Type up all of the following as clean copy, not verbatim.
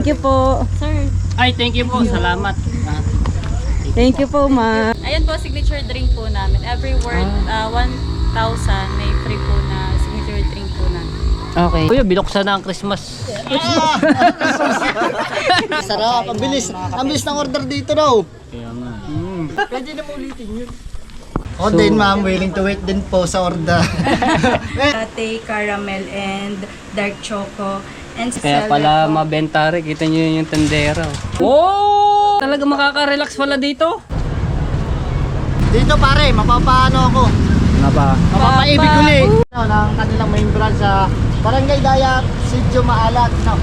Thank you po. Sir. Ay, thank you po. Salamat. Thank you po, ma. Ayan po, signature drink po namin. Every word, 1,000 may free po na signature drink po namin. Okay. Kuya, binuksan na ang Christmas. Sarap, ang bilis. Ang bilis ng order dito daw. Kaya nga. Pwede na ulitin yun. O din ma'am, willing to wait din po sa order. Latte, caramel, and dark choco. And Kaya pala mabenta rin. Kita nyo yung tendero. Wow! Talaga makaka-relax pala dito. Dito pare, mapapaano ako. Ano ba? Mapapaibig uli. Ng kanilang main branch sa Barangay Daya, Sidyo Maalat. No.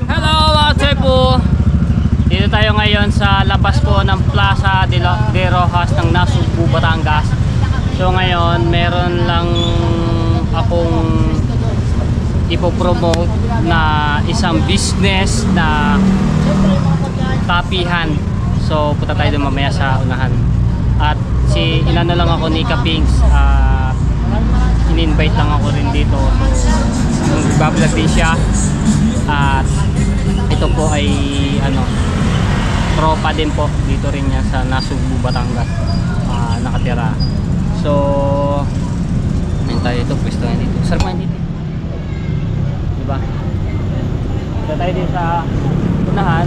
Hello mga Chepo! Dito tayo ngayon sa labas po ng Plaza de Rojas ng Nasugbu, Batangas. So ngayon, meron lang akong ipopromote na isang business na tapihan. So punta tayo doon mamaya sa unahan. At inano lang ako ni Kapings, in-invite lang ako rin dito. Nagbablog din siya. At ito po ay tropa din po dito rin niya sa Nasugbu, Batangas, nakatira. So ayun tayo ito, pwesto nga dito. Sarap nga dito, diba? Ito tayo din sa unahan.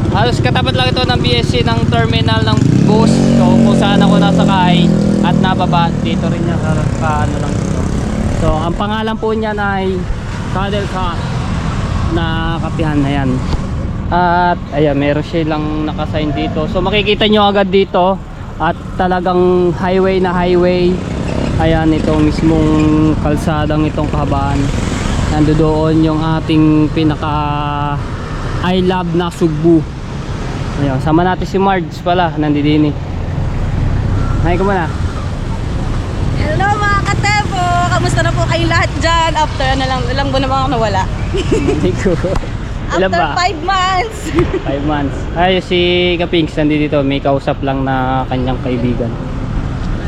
Halos katapat lang ito ng BSC ng terminal ng bus. So kung saan ako nasakay at nababa, dito rin niya sa ano lang dito. So ang pangalan po niya ay Cuddle Cat na kapihan na yan. At ayan, meron silang nakasign dito. So makikita nyo agad dito. At talagang highway na highway. Ayan, itong mismong kalsadang itong kahabaan. Nandoon yung ating pinaka I Love Nasugbu. Ayan, sama natin si Marge pala. Nandidini. Hi ko muna. Hello mga katebo! Kamusta na po kayo lahat dyan? After ilang buwan na ba ako nawala? Hindi ko. Ilan After ba? 5 months! 5 months. Ay, si Kapings nandito. May kausap lang na kanyang kaibigan.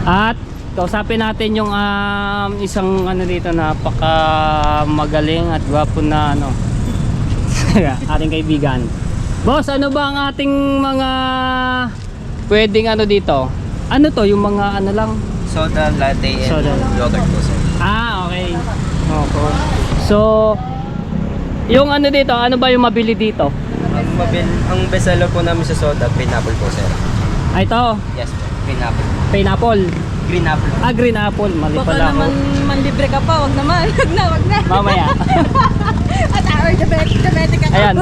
At kausapin natin yung isang dito, napaka magaling at gwapo na ating kaibigan. Boss, ano ba ang ating mga pwedeng dito? Ano to? Yung mga lang? Soda, latte, and Soda. yogurt po sir. Okay. Okay. So, yung dito, ano ba yung mabili dito? Ang best seller po namin sa soda, pineapple po sir. Ito, Yes po, pineapple. pineapple. Green apple. Green apple. Mali Baka pala ako. naman manlibre ka pa, wag naman. Wag na. Mamaya. At our diabetic ako. Ayan.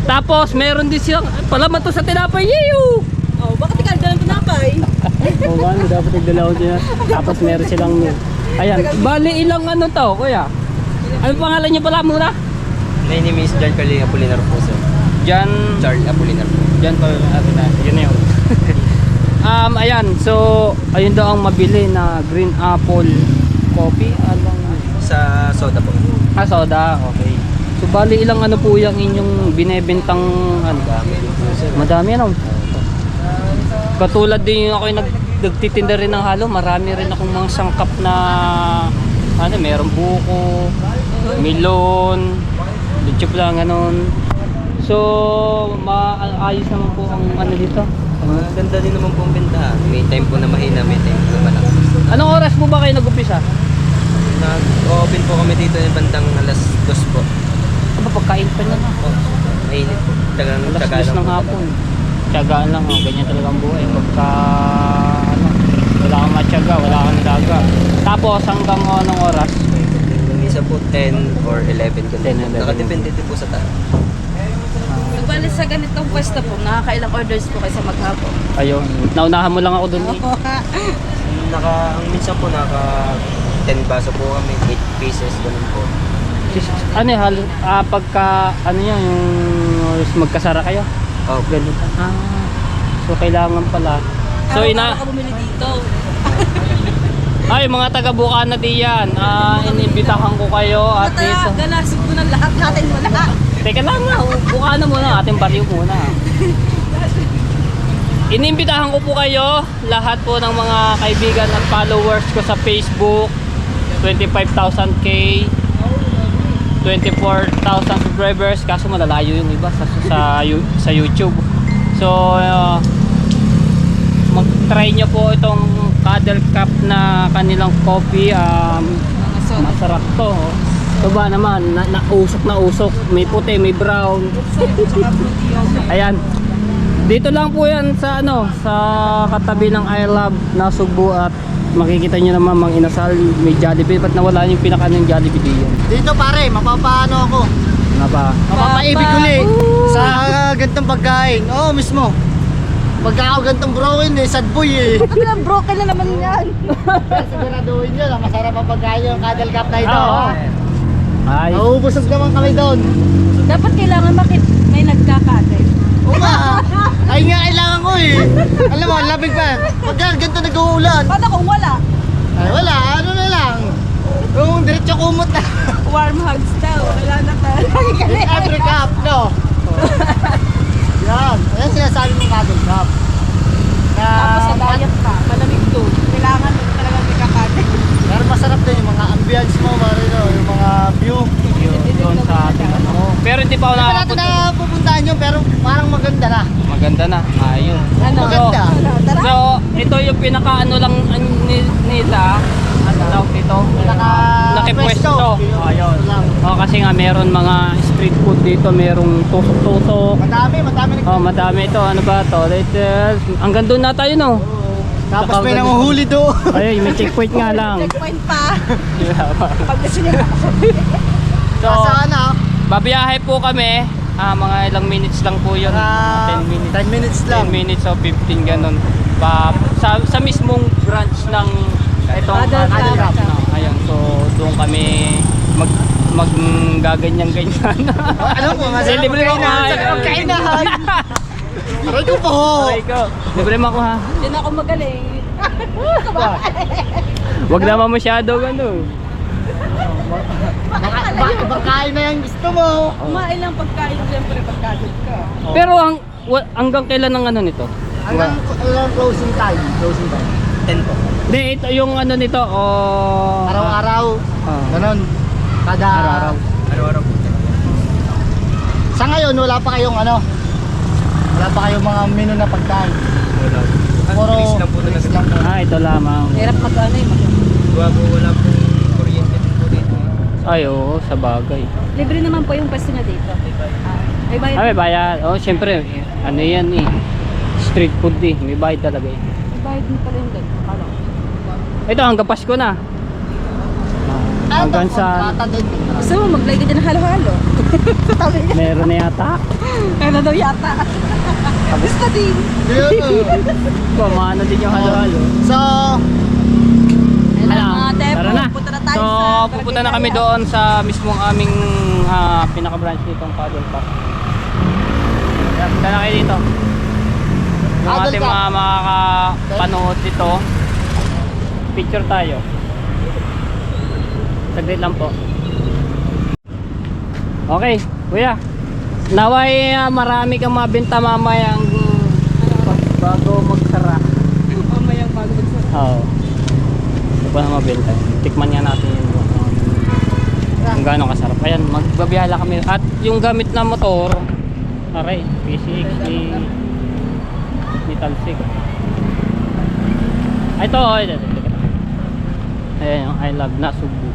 Tapos, meron din siyang, palaman to sa tinapay. Yeyo! Oh, bakit ikaw dalang tinapay? Oo nga, dapat nagdalaw siya. Tapos meron silang, ayan. Bali, ilang to, kuya? Ano pangalan niyo pala muna? My name is John Carly Apolinar po sir. Jan. Charlie Apolinar po. Jan pa, yun na yun. Ayan, so, ayun daw ang mabili na green apple coffee. Sa soda po. Soda, okay. So, bali, ilang po yung inyong binebentang, madami Katulad din yung ako yung nagtitinda rin ng halo, marami rin akong mga sangkap na merong buko, melon, lechop lang So, maayos naman po ang dito. Maganda din naman po ang bentahan. May time po na mahina, may time po na malakas. Anong oras po ba kayo nag-umpisa? Nag-open po kami dito ng bandang alas 2 po. Ano pagkain pa niya na? Mainit po. Tagang Alas taga 2 lang ng po. hapon. Tiyagaan lang, ganyan talaga ang buhay. Pagka wala kang matyaga, wala kang nilaga. Tapos hanggang anong oras? Isa po 10 or 11 ko. 10, 11. Nakadepende din po sa tao. Nagbali sa ganitong pwesto po, nakakailang orders po kayo sa maghapon. Ayun, naunahan mo lang ako doon. Ang minsan po 10 baso po kami, 8 pieces, ganun po. Pagka yung magkasara kayo? Oh, Ganun. So kailangan pala. So Ako bumili dito. ay mga taga Bukana diyan. Inimbitahan ko kayo at dito. Galasig ko ng lahat natin mo na. Teka lang na, Bukana muna, ating baryo muna. Inimbitahan ko po kayo, lahat po ng mga kaibigan at followers ko sa Facebook, 25,000K. 24,000 subscribers, kaso malalayo yung iba sa YouTube. So mag-try nyo po itong Cuddle Cup na kanilang coffee. Masarap to. Ito ba naman, nausok na usok. May puti, may brown. Ayan. Dito lang po yan sa sa katabi ng I Love Nasugbu, at makikita nyo naman Mang Inasal, may Jollibee. Ba't nawala yung pinaka ng Jollibee diyan? Dito pare, mapapaano ako. Nga ba? Mapapaibig uli sa gantong pagkain. Oo, mismo. Pagka ako gantong broken sad boy eh. Broken na naman yan. Pero siguraduhin nyo na masarap ang pagkain yung Cuddle Cup na ito. Oo. Ay. Nauubusog naman kami doon. Dapat kailangan may nagkakate. Oo nga. Ay nga, kailangan ko eh. Alam mo, labig pa. Pagka ganito nag-uulan. Paano kung wala? Ay wala, ano na lang. Yung diretso kumot na. Warm hugs daw. Kailangan na tayo. Every cup, no? Yan. Ayan sinasabi mo Cuddle Cup. Na, Tapos sa diet pa. Malamig doon. Kailangan talaga may kakate. pero masarap din yung mga ambience mo, Marino. Yung mga view. Doon sa ating Pero hindi pa ako Hindi pa natin nakapunta. na pupuntahan yun, pero parang maganda na. Maganda na. Ayun. Maganda. Tara. So, ito yung pinaka lang nila. Ano tawag dito? Nakipwesto. Ayun. Kasi nga meron mga street food dito, merong tusok-tusok. Madami Madami ito. Ano ba to? Hanggang doon na tayo, no? Tapos may nanguhuli doon. Ay, may checkpoint nga lang. Checkpoint pa. Pag gusto niya. So, Sana, babiyahe po kami. Mga ilang minutes lang po yun. 10 minutes. 10 minutes lang. 10 minutes o 15 ganun. Sa mismong branch ng itong Cuddle Cup. Ayun, so doon kami maggaganyan-ganyan. Alam ko, masarap Libre mo magkainan. Sarap magkainan. Aray ko po. Aray ko. Libre mo ako ha. Hindi na ako magaling. Wag naman masyado gano'n. Bakain na yung gusto mo. Kumain lang pagkain, siyempre pagkagod ka. Pero hanggang kailan ang ano nito? Hanggang closing time. 10 po. Hindi, ito yung ano nito. Araw-araw. Ganon. Kada Araw-araw. Araw-araw po. Sa ngayon, wala pa kayong wala pa kayong mga menu na pagkain. Wala. Puro Drinks lang po talaga. drinks lang po. Ito lamang. Hirap mag-ano eh. Wala pong kuryente din po dito. Ay, oo, sa bagay. Libre naman po yung pwesto niya dito. May bayad. May bayad. Siyempre, ano yan eh. Street food eh. May bayad talaga eh. May bayad din pala yung doon. Kala ko. Ito, hanggang Pasko na. Hanggang sa... Bata din. Gusto mo mag-live ka dyan ng halo-halo? Sabi niya. Meron na yata. Kaya daw yata. Gusto din. Kumano din yung halo-halo. So, Ayun mga tepo. Tara na. Punta na tayo So, sa pupunta na kami doon sa mismong aming pinaka-branch nitong Cuddle Cup. Punta na kayo dito. Yung Cuddle ating Cup. mga makakapanood dito. Picture tayo. Saglit lang po. Okay, kuya. Naway marami kang mabenta mamayang bago magsara. Mamayang bago magsara. Oo. Ito pa na mabenta. Tikman nga natin yung kung gaano kasarap. Ayan, magbabiyahe kami. At yung gamit na motor, aray, PCX ni Talsik. Ito, ito. Ayan yung I Love Nasugbu.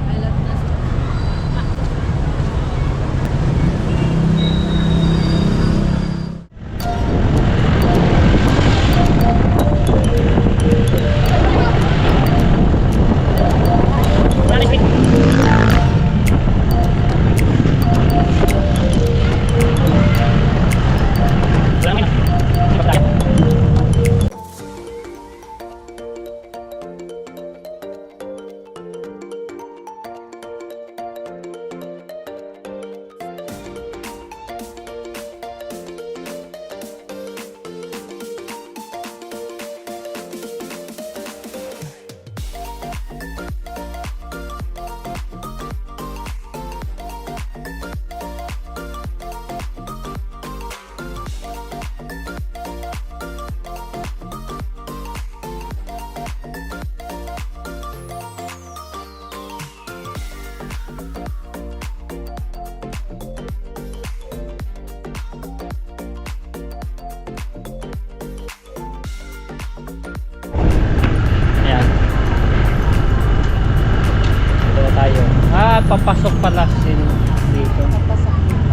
natin dito. Papasok dito.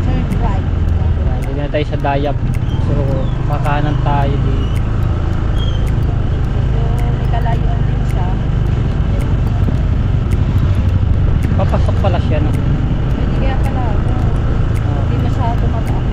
Turn right. Hindi na tayo sa Dayap. So, kakanan tayo dito. So, may kalayuan din siya. Papasok pala siya, no? Hindi kaya pala. Hindi masyado mataas.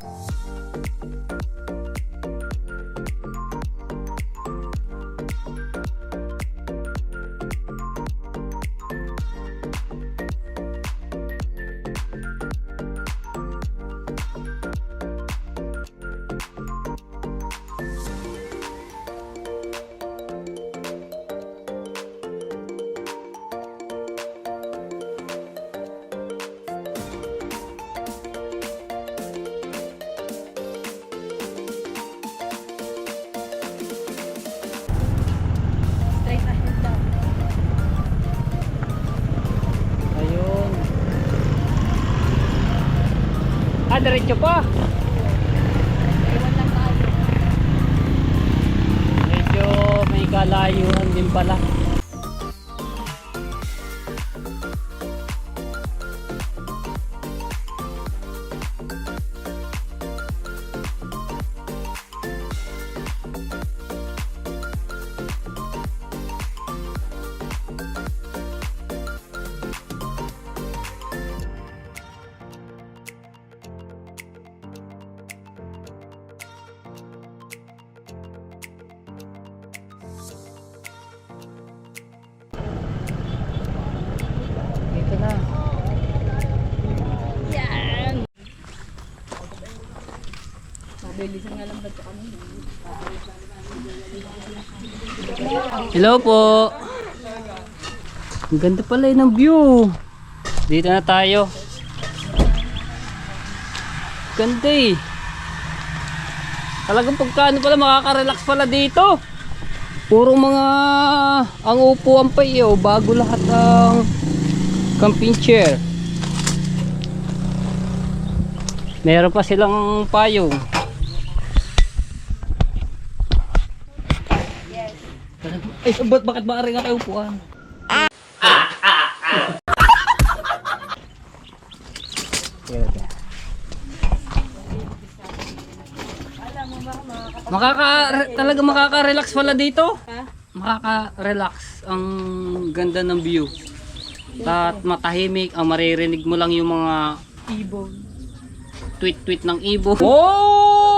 Straight ahead daw. Ayun. Diretso pa. Ewan lang tayo. Medyo may kalayuan din pala. Dito na. Mabilisan nga lang ba ito kami? Hello po. Ang ganda pala ng view. Dito na tayo. Ganda eh. Talagang pagkano pala makaka-relax pala dito. Puro mga ang upuan pa iyo, bago lahat ang camping chair. Meron pa silang payong. Ay, bakit maaari nga kayo upuan? Talaga makaka-relax pala dito. Makaka-relax. Ang ganda ng view. At matahimik. Ang maririnig mo lang yung mga Ibon. tweet-tweet ng ibon. Oh!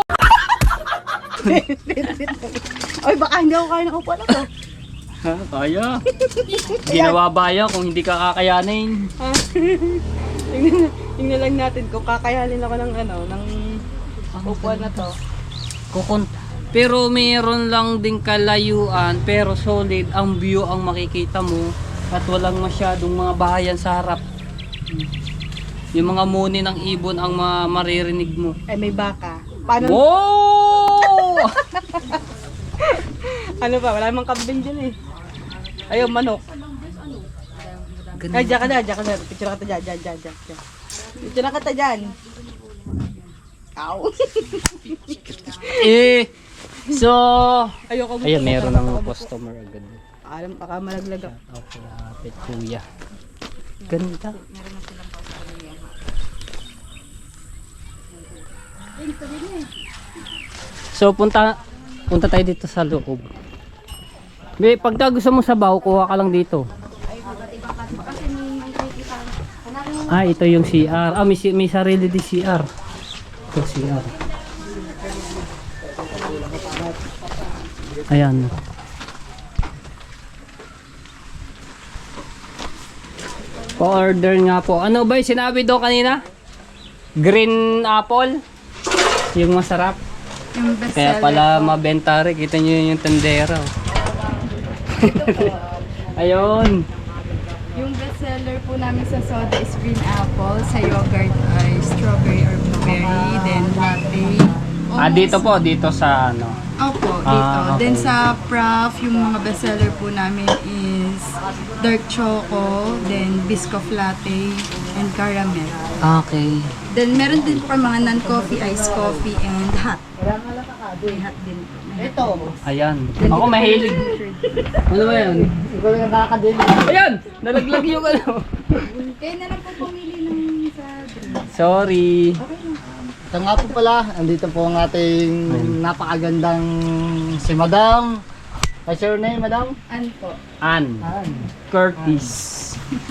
Ay, baka hindi ako kaya nakaupo na to. Ha, kaya. Ginawa baya kung hindi ka kakayanin. Tingnan lang natin kung kakayanin ako ng ng upuan na to. Pero mayroon lang ding kalayuan, pero solid ang view ang makikita mo at walang masyadong mga bahayan sa harap. Yung mga muni ng ibon ang maririnig mo. Ay, may baka. Paano? Wow! Ano ba? Wala namang kambing dyan eh. Ayun, manok. Ay, diyan ka na. Picture ka ta dyan. Picture na ka ta dyan. Ow. So, Ayoko mo. ayan, meron ng customer agad. Alam, baka malaglag ako. Okay, lapit kuya. Ganda. So, punta tayo dito sa loob. Pagka gusto mo sabaw, kuha ka lang dito. Ito yung CR. May sarili di CR. Ito CR. Ayan. Pa-order nga po. Ano ba yung sinabi doon kanina? Green apple? Yung masarap. Yung best Kaya pala mabenta rin. Kita nyo yung tendero. Ayun. Yung best seller po namin sa soda is green apple, sa yogurt ay strawberry or blueberry, then latte. Dito po. Dito sa ano. Opo, dito. Okay. Then sa Prof, yung mga best seller po namin is dark choco, then biscoff latte, and caramel. Okay. Then meron din po mga non-coffee, iced coffee, and hot. May hot din po. Ito. Ayan. Ako mahilig. Ano ba yan? Ikaw lang nakakadili. Ayan! Nalaglag yung ano. Kaya na lang po pumili ng Sorry. Ito nga po pala, andito po ang ating napakagandang si Madam. What's your name, Madam? Ano po? Ann Ann. Curtis.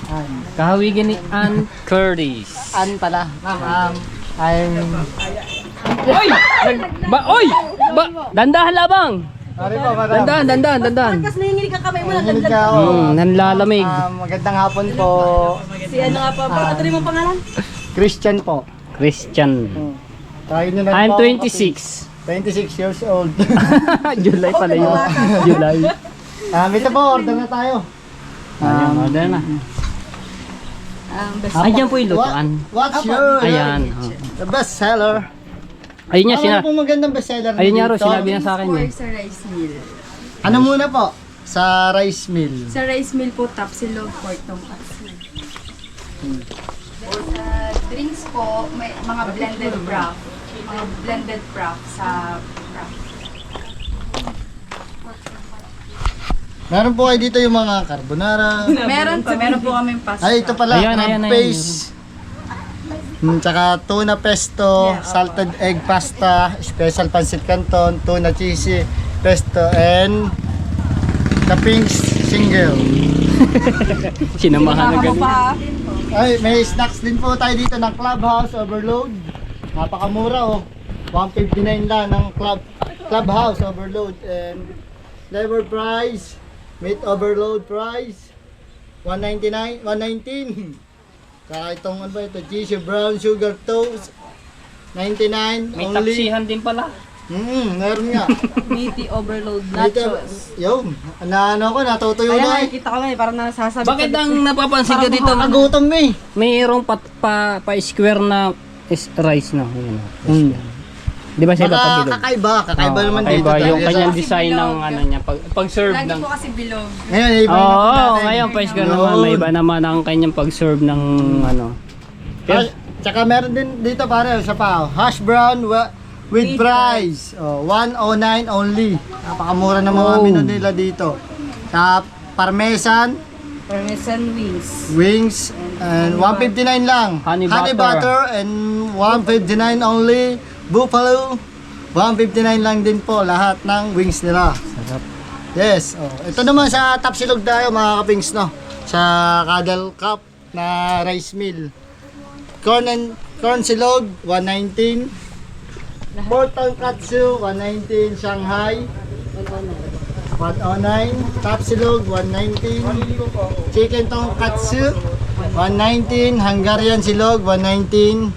Ann. Kahawigin ni Ann Curtis. Ann pala. Ma'am, I'm... Oy! Oy! Dandahan labang! Sorry po, Madam. Dandahan. Kasi nanginginig ka kamay mo, Nanginig nagdagdag. ka ako. Nanlalamig. Magandang hapon po. Si ano nga pa, ano rin mo pangalan? Christian po. Christian. Tayo nyo na I'm po, 26. 26 years old. July pala yun. July. Ito po, order na tayo. Order na. Ayan po yung lutuan. What's your Ayan. the best seller? Ayun nga, Ano pong magandang best seller ayun nga dito? Ro, sinabi na sa akin Or eh. sa rice mill. Ano muna po? Sa rice mill. Sa rice mill po, tapsilog, pork tonkatsu. Sa drinks po, may mga blended broth. Mga blended broth sa broth. Meron po kayo dito yung mga carbonara. Meron po kaming pasta. Ay, ito pala, Ayan, crab ayan, ayan. paste. Tsaka tuna pesto, salted egg pasta, special pancit canton, tuna cheesy pesto, and kapings single. Sinamahan na ganun. Ay, may snacks din po tayo dito ng Clubhouse Overload. Napakamura oh. 159 lang ng Clubhouse Overload, and flavor price, meat overload price 199, 119. Saka itong ano ba ito, cheesy brown sugar toast 99 May only. taksihan din pala. Meron nga. Meaty overload Dito, nachos. yun, ano ko, natutuyo Kaya na nga, eh. nakikita ko nga eh, parang nasasabi Bakit ang napapansin ko dito? Nakagutom eh. Mayroong pa-square na rice na. Yun. Di ba siya Baka papabilog? kakaiba naman dito. Kakaiba yung Talaga kanyang sa- design ng ano niya. Pag-serve Lagi ng... po kasi bilog. Ngayon, iba na po Oo, natin. ngayon pa-square naman. May iba naman ang kanyang pag-serve ng ano. Tsaka meron din dito pare, isa pa, hash brown with fries. 109 only. Napakamura ng mga menu nila dito. Parmesan Parmesan wings. wings and 159 lang. Honey butter butter. and 159 only. Buffalo 159 lang din po lahat ng wings nila. Yes. Ito naman sa Tapsilog tayo mga kapings no. Sa Cuddle Cup na rice mill. Corn silog 119. Pork tonkatsu 119. Shanghai 109. Tapsilog 119. Chicken tonkatsu 119. Hungarian silog 119.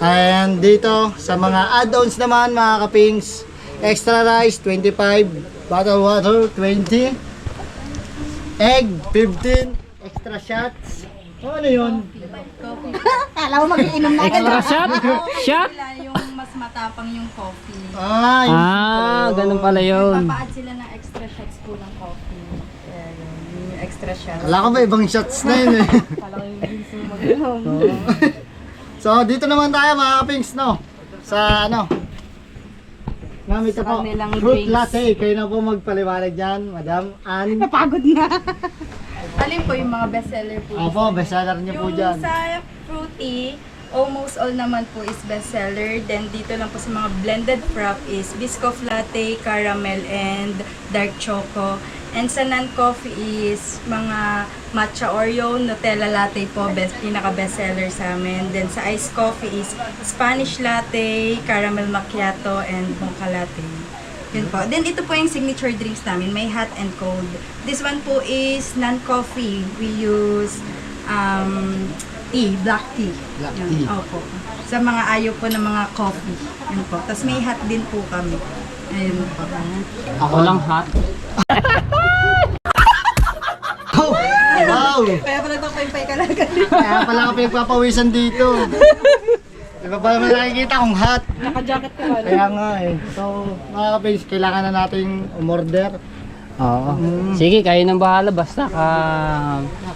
And dito sa mga add-ons naman mga kapings, extra rice 25, bottled water 20, egg 15, extra shots. Ano yun? Kala mo mag-iinom na agad. Extra shot? Shot? Sila yung mas matapang yung coffee. Ganun pala yun. Papaad sila ng extra shots po ng coffee. Yung extra shots. Wala ko ba ibang shots na yun eh. So dito naman tayo mga kapings no. Sa ano? Ma'am, ito po, kanilang fruit drinks. latte. Kayo na po magpaliwanag dyan, Madam Ann. Napagod na. Alin po yung mga bestseller po? Opo, bestseller niyo po Yung dyan. sa fruity, almost all naman po is bestseller. Then dito lang po sa mga blended frap is Biscoff Latte, Caramel, and Dark Choco. And sa non-coffee is mga Matcha Oreo, Nutella Latte po, pinaka-bestseller sa amin. Then sa iced coffee is Spanish Latte, Caramel Macchiato, and Mocha Latte. Yun po. Then ito po yung signature drinks namin, may hot and cold. This one po is non-coffee. We use tea, black tea. Black Yun. tea. Opo. Sa mga ayaw po ng mga coffee. Yun po. Tapos may hot din po kami. Ayun po. Ako lang hot. Wow! Kaya pala nagpapaypay ka na agad. Kaya pala ako pinagpapawisan dito. Diba pala may nakikita kong hot. Naka-jacket ka ba? Kaya nga eh. So, mga kapis, kailangan na nating umorder. Oo. Sige, kayo nang bahala. Basta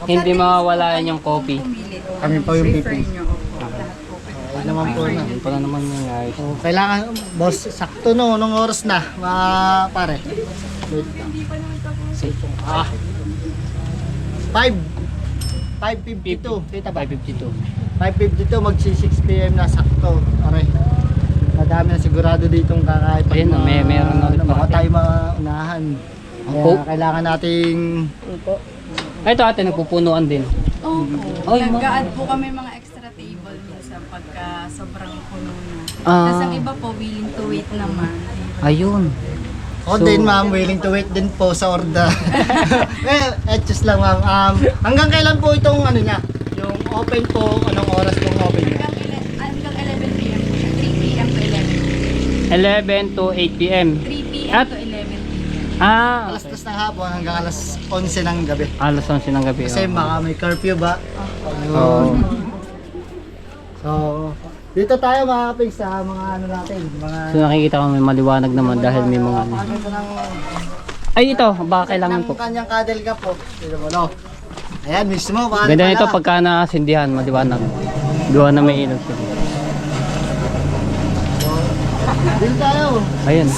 hindi mawawala yung coffee. Pumili po. Kami pa yung Prefer pipi. nyo. Opo. Lahat po. Ayun naman po na. Yun pala naman yun guys. So, kailangan, boss, sakto no, nung oras na, mga pare. Wait lang. 5. 5.52. Kita ba? 552. 5:52 magsi 6 PM na sakto. Okay. Madami na sigurado ditong kakain. Ayun, meron na ulit baka parating. tayo maunahan. Kaya Opo. kailangan nating Ay, ito ate, nagpupunuan din. Opo. Nag-a-add po kami mga extra table minsan pagka sobrang puno na. Ah. Tapos ang iba po willing to wait naman. Ayun. ako din ma'am, willing to wait din po sa order. Just lang ma'am. Hanggang kailan po itong ano niya? Yung open po, anong oras pong open niya? Hanggang 11 p.m. po siya. 3 p.m. to 11 11. to 8 p.m. 3 p.m. At- to 11 p.m. Ah, Alas 3 ng hapon hanggang alas 11 ng gabi. alas 11 ng gabi. Kasi oh. baka may curfew ba? Oo. So, dito tayo mga kapigs sa mga ano natin, mga So nakikita ko may maliwanag naman dahil may mga ano. ito ng Ay ito, baka kailangan ng po. kanyang cuddle cup po. Dito mo, no? Ayan, mismo. Paano Ganda pala? nito pagka nakasindihan, maliwanag. Gawa na may ilaw siya. Dito tayo. Ayun.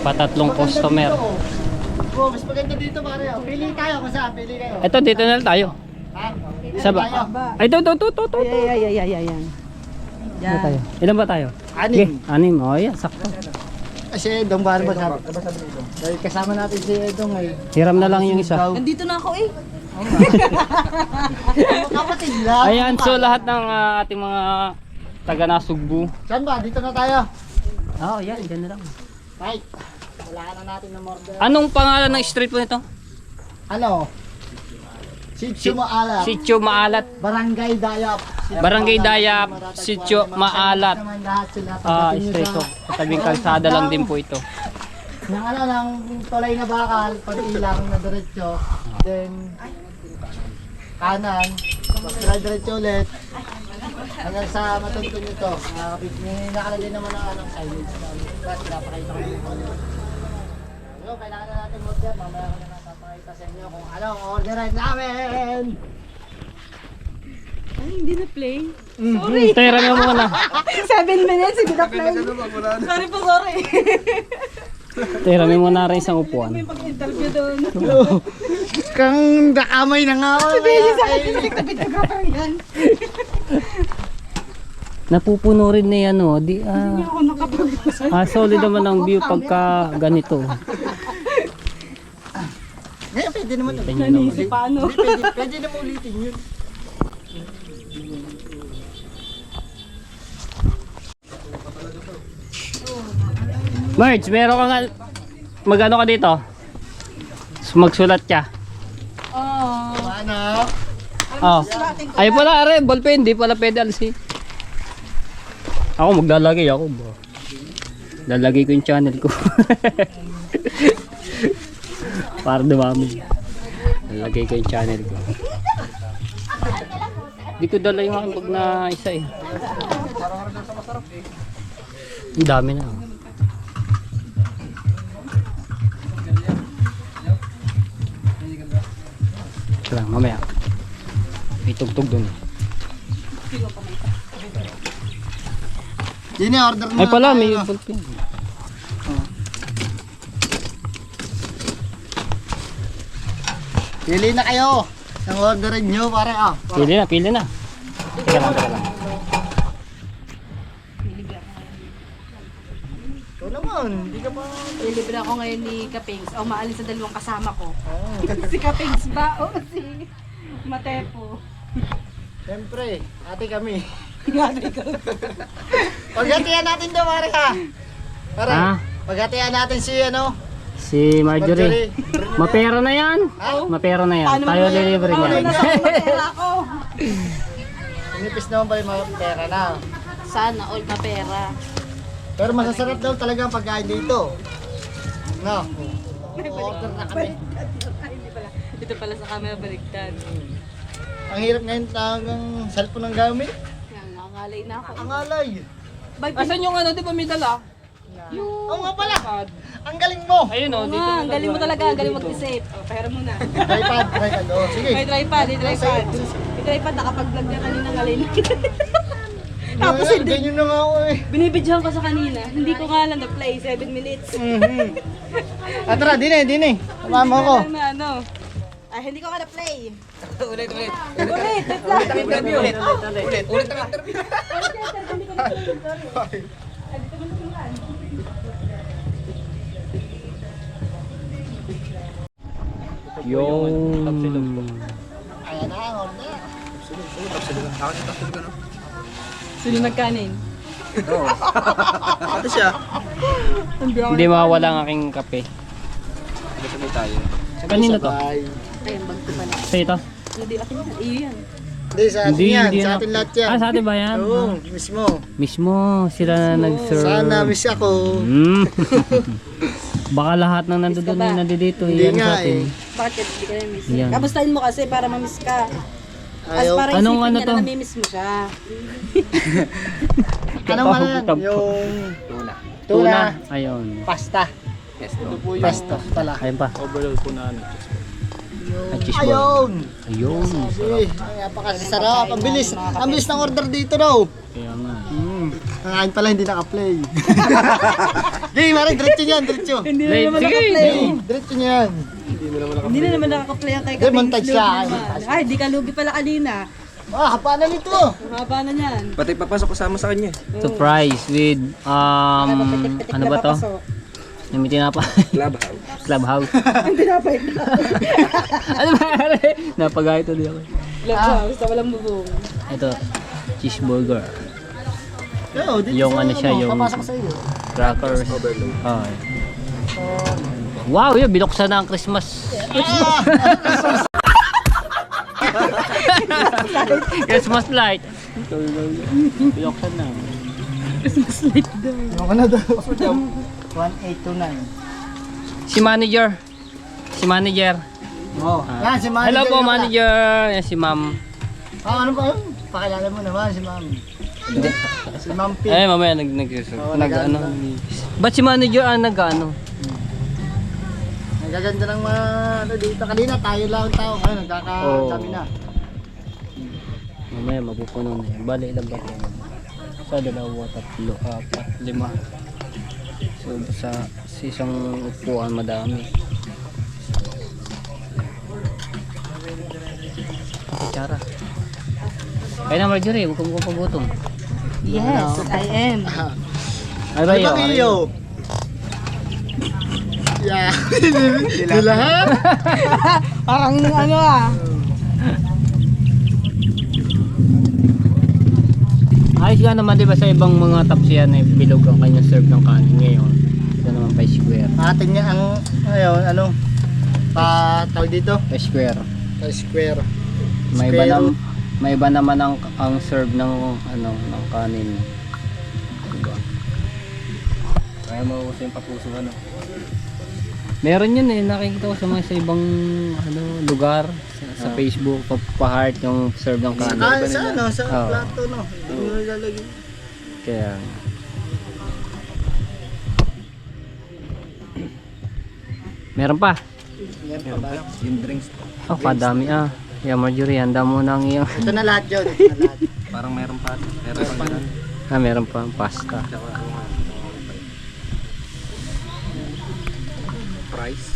Patatlong customer. Oh, mas maganda dito pare. Pili tayo kung saan, pili kayo. Ito, dito na lang tayo. Ha? Isa ba? Ay, ito. Ay. Ito tayo. Ilan ba tayo? Anim. Okay, 6. Oh, yeah, sakto. Kasi Edong ba sabi? Dahil kasama natin si Edong ay. Hiram na lang yung isa. Nandito na ako eh. Kapatid lang. Ayan, so lahat ng ating mga taga Nasugbu. Saan ba? Dito na tayo. Oh, yan, dyan na lang. Right. Wala na natin ng order. Anong pangalan ng street po nito? Ano? Sitio Maalat. Sitio Maalat. Barangay Dayap. Barangay Dayap, Sitio Maalat. Naman lahat sila. Pagdating nyo Street sa- sa tabing kalsada lang din po ito. ng ano, ng tulay na bakal, pag-ilang na diretso, then kanan, diretso ulit, hanggang sa matuntun nito. May nakalagay naman ang anong signage na plus, pinapakita ko yung ano. So, kailangan na natin order, mamaya ko na napapakita sa inyo kung anong orderin namin! Ay, hindi na play. Tera nga muna. 7 minutes, hindi na play. Sorry po, sorry. Tera mo muna rin isang upuan. May pag-interview doon. Kang nakamay na nga ako. Napupuno rin na yan, oh. Di, Ako nakapag- solid naman ang view pagka ganito. Ngayon, pwede naman. Nanisip paano. Pwede naman ulitin yun. Marge, meron ka nga, magano ka dito? Magsulat ka. Ano? Oh. Ay pala, are, ballpen, di pala pwede alsin. Ako maglalagay ako, bro. Lalagay ko yung channel ko. Para dumami. Lalagay ko yung channel ko. Di ko dala yung aking bag na isa eh. Ang dami na. Ito lang, mamaya. May tugtog dun. Yun yung order mo. Ay pala, may ballpen. Pili na kayo. Ang orderin nyo pare ah. Pili na, pili na. Teka lang, teka lang. Ito naman, hindi ka pa... Libre ako ngayon ni Kapings. O, maalis sa dalawang kasama ko. Si Kapings ba? O, si Matepo. Siyempre, ate kami. Paghatian natin daw pare ha. Pare, Ah? paghatian natin si ano. Si Marjorie. Mapera na yan. Mapera na yan. Tayo delivery niya. Pera ko. Inipis naman ba yung mga pera na. Sana all na pera. Pero masasarap daw talaga ang pagkain dito. No. Order na kami. Ito pala sa camera baliktad. Ang hirap ngayon talagang cellphone ang gamit. Yan, nangalay na ako. Ang alay. Asan yung ano, di ba may dala? Oo nga pala. Ang galing mo. Ayun o, dito. Ang galing mo talaga, ang galing mag-isip. O, pera muna. Tripod. Oh, sige. May tripod, may tripod. May tripod, nakapag-vlog na kanina ngalay na. Tapos hindi. Ganyan na nga ako eh. Binibidyohan ko sa kanina. Hindi ko nga alam na play, 7 minutes. Tara, din eh. Samahan mo ako. Na ano. Ay, hindi ko ka na-play. Ulit. Ulit, wait lang. Ulit ang interview. Yung... Ayan na, order. Sino nagkanin? Ate siya. Hindi mawala ang aking kape. Sabay tayo. Kanino to? Bye. Ayun, bag ko pala. Sa ito? Hindi, akin yan. Iyo yan. Hindi, sa atin yan. Sa atin lahat yan. Ah, sa atin ba yan? Oo, mismo. Mismo, sila na nag-serve. Sana miss ako. Mm. Baka lahat ng nandoon ay nandito. Hindi Yan nga sa atin. Bakit hindi ka na-miss? Yan. Kamustahin mo kasi para ma-miss ka. As Ayaw. para Anong isipin ano niya to? na namimiss mo siya. Anong ano yan? Yung tuna. Ayun. Pasta. Pesto. Pasta pala. Ayun pa. Overload po na ano. Ay, cheese ball. Ayun. Ayun. Ay, napakasarap. Ang bilis. Ang bilis ng order dito daw. Kaya nga. Ang pala hindi naka-play. Game, maring diretso niyan, diretso. Hindi na Late, naman sige. naka-play. Diretso niyan. Hindi na naman naka-play ang kay Hindi, montage Lugi lang. naman. Ay, di ka lugi pala kanina. Ah, hapa na nito. Ang haba na niyan. Pati papasok kasama sa kanya. Surprise with Pitik-pitik ano na ba to? papasok. Yung tinapa. Clubhouse. Clubhouse. Ang tinapay na. Ano ba? Napagay ito di ako. Clubhouse, na walang bubong. Ito, cheeseburger. Yo, dito Yung sa ano siya, yung papasok sa iyo. crackers. Okay. Wow, yun, binuksan na ang Christmas. Christmas light. Binuksan na. Yung ano daw. 1829. Si manager. Si manager. Oh. Yan, si manager. Hello po, yung wala. manager. Yan si ma'am. Ah, ano pa yun? Pakilala mo naman si ma'am. Si ma'am P. Eh, mamaya nag Oo, ano. nag-ano. Ba't si manager nag-ano? Nagaganda ng mga ano dito. Kanina tayo lang ang tao. Ngayon nagkakatabi na. Mamaya mapupuno na yan. Bali, ilang ba? Sa dalawa, tatlo, apat, lima. So, sa isang upuan madami. Kutsara. Kaya na Marjorie, huwag kang pagutom. Yes, I am. Ay ba Ano yun? bang iyo? Yeah. Dilahan? Parang ano ah. Ayos nga naman diba sa ibang mga tapsiyan ay bilog ang kanyang serve ng kanin ngayon. Ito naman pa square. Atin niya ang ngayon ano tawag dito? Pa square. Square. May iba naman ang serve ng ano ng kanin. Diba? Kaya mauuso yung papuso ano. Meron yun nakikita ko sa mga sa ibang ano lugar sa Facebook pa-heart yung serve ng kanin. Sa ano? Sa Oo. plato no? Yung ilalagay. Kaya meron pa. Yan pa ba? Yung drinks. Oh, padami ah. Yeah, Marjorie, handa mo nang iyong Ito na lahat yun. Ito na lahat. Parang meron pa. Meron pa ganun. meron pa pasta. Price.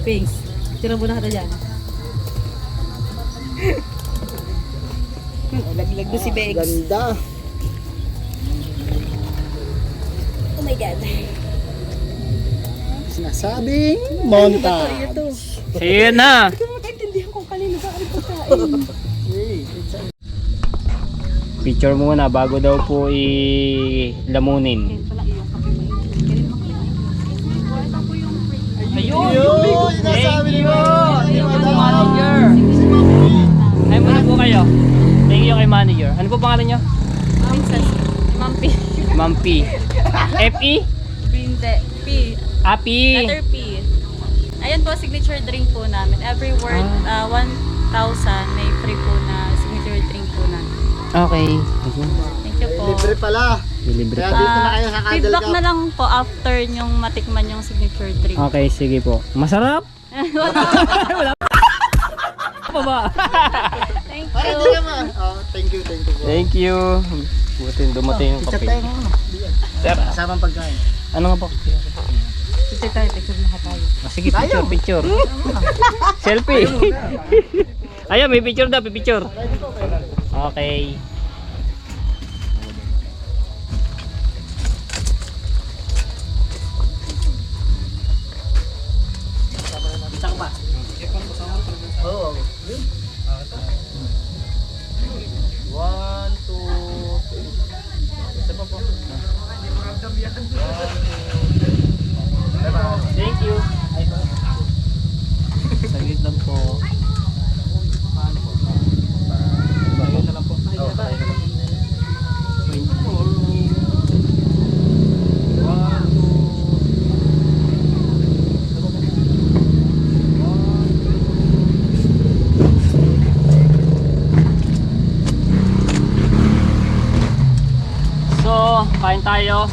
Pings. Tira muna kita dyan. Laglag mo si Bex. Ganda. Oh my God. Sinasabing montage. Ito. Sige na. Hindi mo maintindihan kung kanino ba ang pagkain. Picture muna bago daw po i-lamunin. Ayun! Yun! Sinasabi ni mo! Manager! Ay muna po kayo. Thank you kay manager. Ano po pangalan niyo? Princess. Ma'am P. Ma'am P. F.E.? Brinde. P. Api! Letter P. Ayan po, signature drink po namin. Every word, 1,000 may free po na signature drink po namin. Okay. Thank you po. Libre pala. Libre Kaya pa. dito na kayo sa Cuddle Feedback Cup. na lang po after yung matikman yung signature drink. Okay, sige po. Masarap? Wala. Pa ba? Thank Para you. di naman. Oh, thank you po. Thank you. Buti dumating yung Picture kape. tayo ng ano. Sir, Kasamang pagkain. ano nga po? Picture tayo, picture lahat tayo. Sige, picture. Selfie. Ayun, may picture daw, may picture. Okay. Isa ka pa? Oo. 1, 2, 3. Isa pa po. Thank you. Saglit lang po. Paano po? Saglit na lang po. Wait po. 1, 2. So, kain tayo.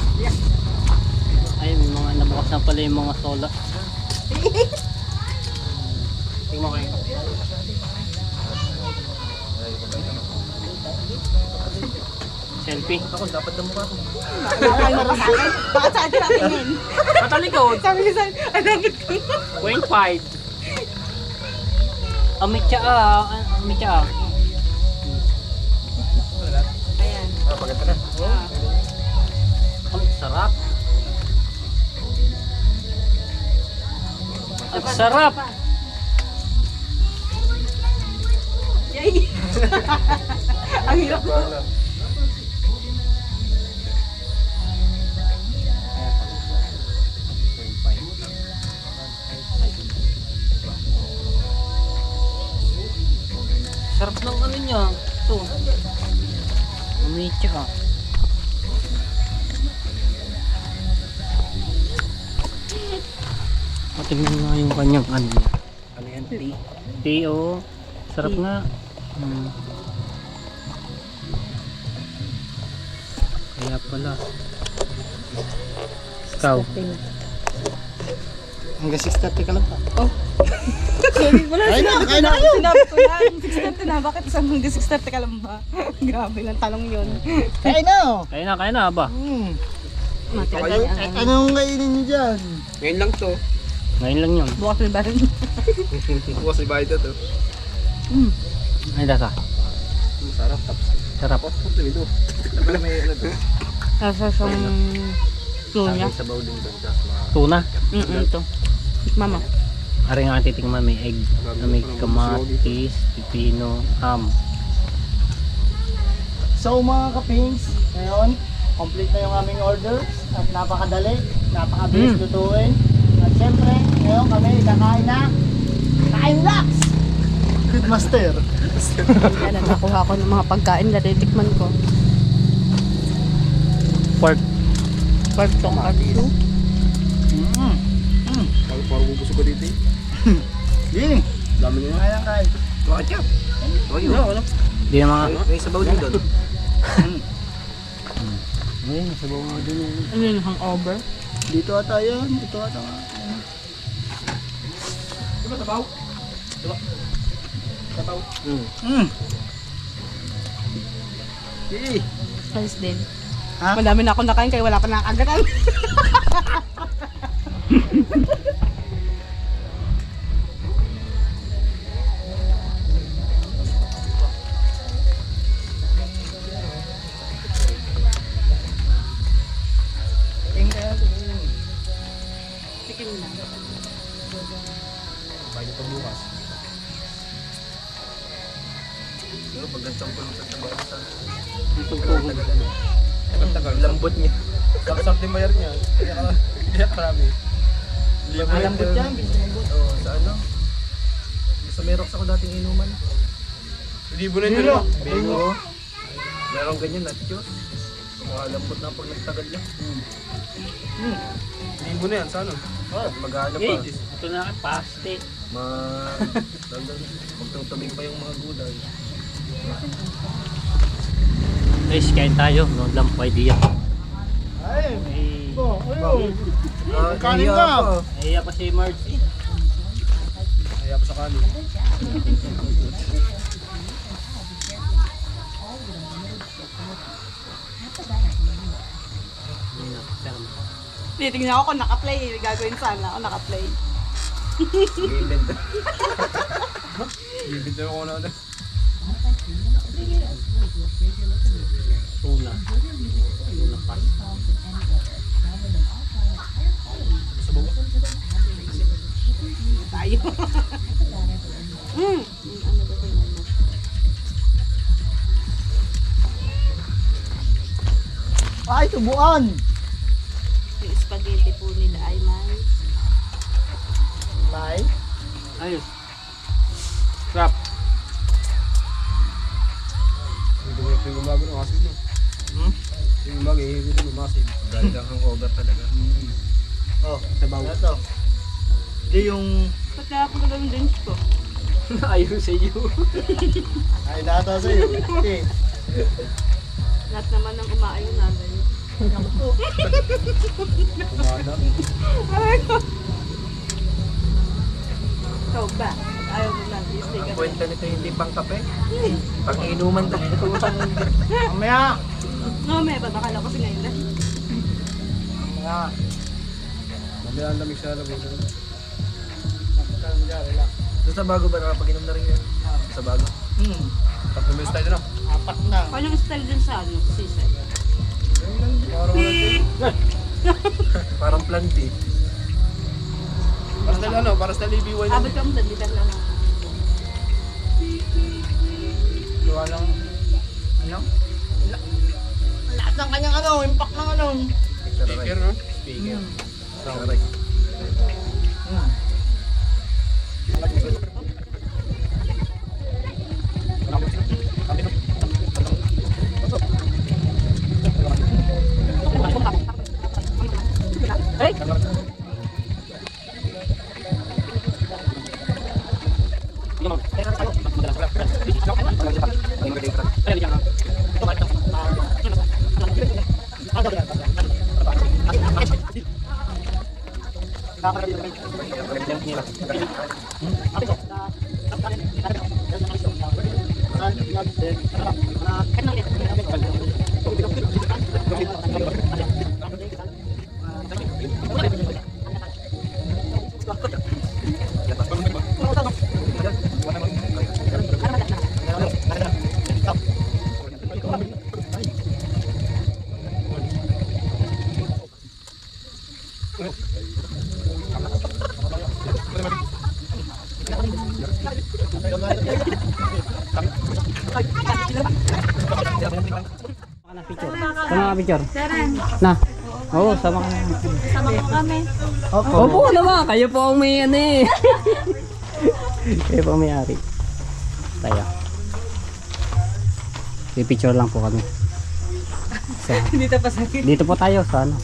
Ay, may mga nabukas na pala yung mga sola. Tingnan mo kayo. Selfie. Ako, dapat na mukha ko. Bakit saan ka natingin? Matalikod. Sabi ko sa'yo, dapat ko. 0.5. Amitya ah. Amitya ah. Ayan. Pagkat na. Ang sarap. Ang sarap. Yay! Ang hirap mo. Sarap ng ano niya. Ito. Umitya ka. Tingnan nga yung kanyang ano. Ano yan? Tea? Tea oh. Sarap nga. Kaya pala. Ikaw. Hanggang 6:30 ka lang pa. Sorry, wala. Kain na, kain na. Sinabi ko na, 6:30 na. Bakit isang hanggang 6:30 ka lang ba? Grabe lang tanong yun. Kain na. Kaya na ba? Kahit anong kainin niyo dyan? Ngayon lang to. Ngayon lang yun. Bukas may barin. Bukas may bayad na to. Ay, lasa. Masarap. Tapos. Sarap. Puto nito. Tapos may ano to. Nasa siyang tuna. May sabaw din doon. Tapos mga... Tuna. Ito. Mama. Ari nga titingnan may egg. Na may kamatis, pipino, ham. So mga kapings, ngayon, complete na yung aming orders at napakadali, napakabilis lutuin. At syempre, ngayon kami kakain na Kain Lax! Good Master! Yan, nakuha ko ng mga pagkain na titikman ko. Pork. Pork tonkatsu. Parang bubusog ko dito eh. Yee! Dami nyo. Kain lang kain. Bakit yan? Ayun. Ano? Di na mga... May sabaw din doon. Ay, sabaw nga dun yun. Ano yung hangover? Dito ata yun. Dito ata nga. Diba sabaw? Diba? Sabaw. Yee! Ayos din. Ha? Madami na ako nakain kaya wala pa nakakaganan. Tingin kayo. Tikim na. Bayo pa bukas. Pero pag gantang po sa sabaw sa... Tagal, lambot niya. Saksak din bayar niya. Kaya karami. Malambot yan. Oo, sa ano? Sa Merox ako dating inuman. Hindi mo na ito. Bingo. Meron ganyan na, Diyos. Malambot na pag nagtagal niya. Hindi mo na yan, sa ano? Maghanap pa. Ito na ang paste. Magtutubig pa yung mga gulay. Guys, kain tayo. No lang po idea. Ay! Ay, Ayun! Kanin ka! nahiya pa si Marcy. Kaya pa sa kanin. Titingnan ako kung naka-play. Gagawin sana ako naka-play. Ibenta. Ibenta ko na ano. Tuna. Tuna pasta. Tayo. Ay, tubuan! Yung spaghetti po nila ay may Tay. Ayos. Crap. Yung gumago ng asin mo. Yung gumago, ihigit yung masin. Dahil lang hangover talaga. Oh, sabaw. Ito. Hindi yung... ba't kaya ako gagawin din ko? Ayos sa iyo. Ay, nata sa'yo. Okay. Lahat naman ng umaayon natin. Kumada. Ikaw ba? Ayaw mo lang. Stay Ang ka. kwenta nito hindi pang kape. Pang inuman tayo. Mamaya! No, may babakala ko ngayon na. Mamaya. Mamaya ang lamig sa lamig. Sa bago ba nakapag-inom na rin yan? Sa bago? Tapos may tayo na. Apat na. Paano yung style din sa ano? Seaside? Parang planti. Para sa ano? Para sa libiwan Abot ka mo doon, liber lang. Gawa lang. Ano? Lahat ng kanyang ano, impact ng ano. Speaker, no? Speaker. Saray. Sama ka picture. Na. Oo, sama ka. Sama po kami. Opo naman, kayo po ang may ano eh. Kayo po ang may-ari. Tayo. Picture lang po kami. So, Dito pa sa akin. dito po tayo sa ano.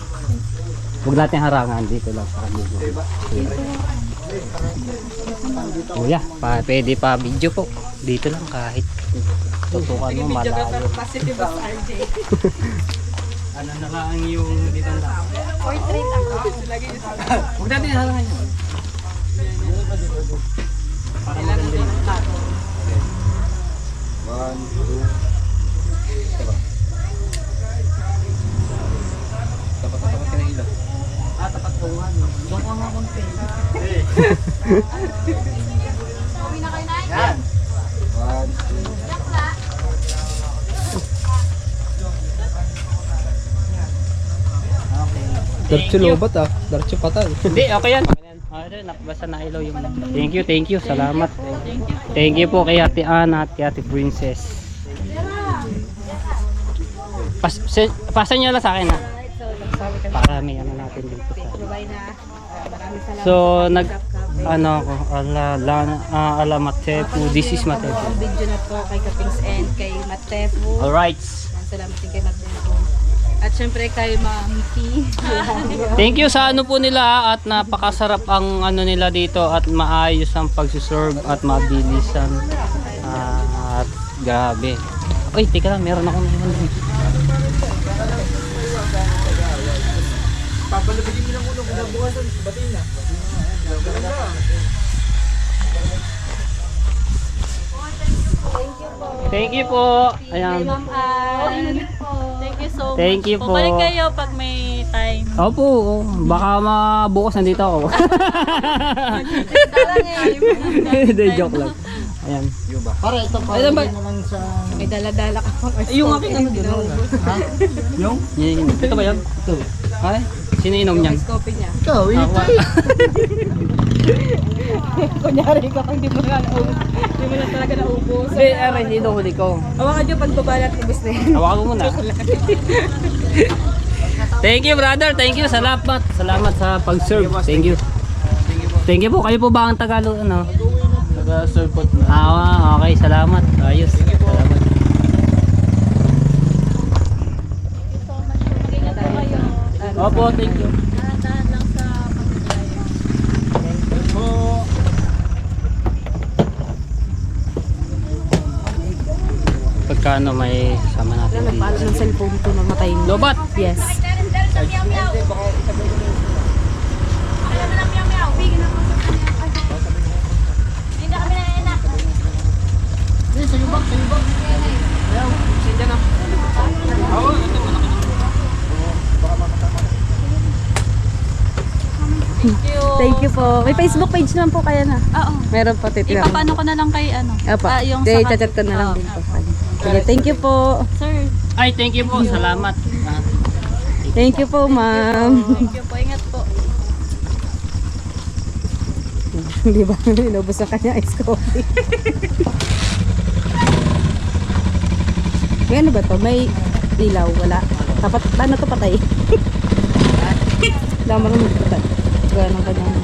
Huwag natin harangan dito lang sa kanila. Kuya, pwede pa video po. Dito lang kahit tutukan mo malayo. Positive as RJ. Ano na lang yung dito lang. Portrait ako. Huwag natin harangan yun. Para maganda yun. 1, 2. Tapat-tapat ka na ilaw. Tapat ko nga. Doon ko nga konti. Yan. 1, 2. Darcho lobat ah. Darcho patay. Hindi, okay yan. Basta na ilaw yung... Thank you. Salamat. Thank you po kay Ate Ana at kay Ate Princess. Pasan nyo lang sa akin ha. Para may ano natin dito sa... So, ano ako, ala Matefu. This is Matefu. Ang video na to kay Kapings and kay Matefu. Alright. Salamat din kay Matefu. At syempre kay Ma'am P. Thank you sa ano po nila at napakasarap ang ano nila dito at maayos ang pagsuserve at mabilisan. At gabi. Uy, teka lang, meron akong Papalabigin mo lang ulo kung nabukasan. Batiin na. Thank you po. Ayan. Thank you you so much. Thank you po. Bumalik kayo pag may time. Opo, baka mabukas nandito ako. Hindi, joke lang. Ayan. Para ito pa. Ayun ba? Na lang sa... May dala-dala ka pang Yung aking ano doon. Yung? Ito ba yan? Ito. Ay, sino inom niyan? Coffee niya. Ikaw, ito eh. Kunyari ka kung hindi mo na naubos. Hindi mo na talaga naubos. Hindi, aray, hindi huli ko. Hawakan niyo pagbabalat ubos na yan. Hawakan mo muna. Thank you, brother. Thank you. Salamat. Salamat sa pag-serve. Thank you. Thank you po. Kayo po ba ang Tagalog? Ano? Nag-serve po. Okay. Salamat. Ayos. Salamat. Mag-ingat po kayo. Opo, thank you. Dahan-dahan lang sa pagbiyahe. Pagkano may sama natin dito. Nagpaalam ng cellphone ko namatay mo. Lobat. Yes. Thank you. Thank you po. May Facebook page naman po kaya na. Oo. Meron po titira. Ipapano ko na lang kay ano. Apa. Yung Di, sa chat ko na lang Oo. din po. Sige, thank you po. Sir, Ay, thank you po. Salamat. Thank you po, ma'am. thank you po. Ingat po. Di ba? Inubos sa kanya ice coffee. May ano ba to? May ilaw? Wala. Tapat, paano to patay? Wala marunong patay. Ganun kanyang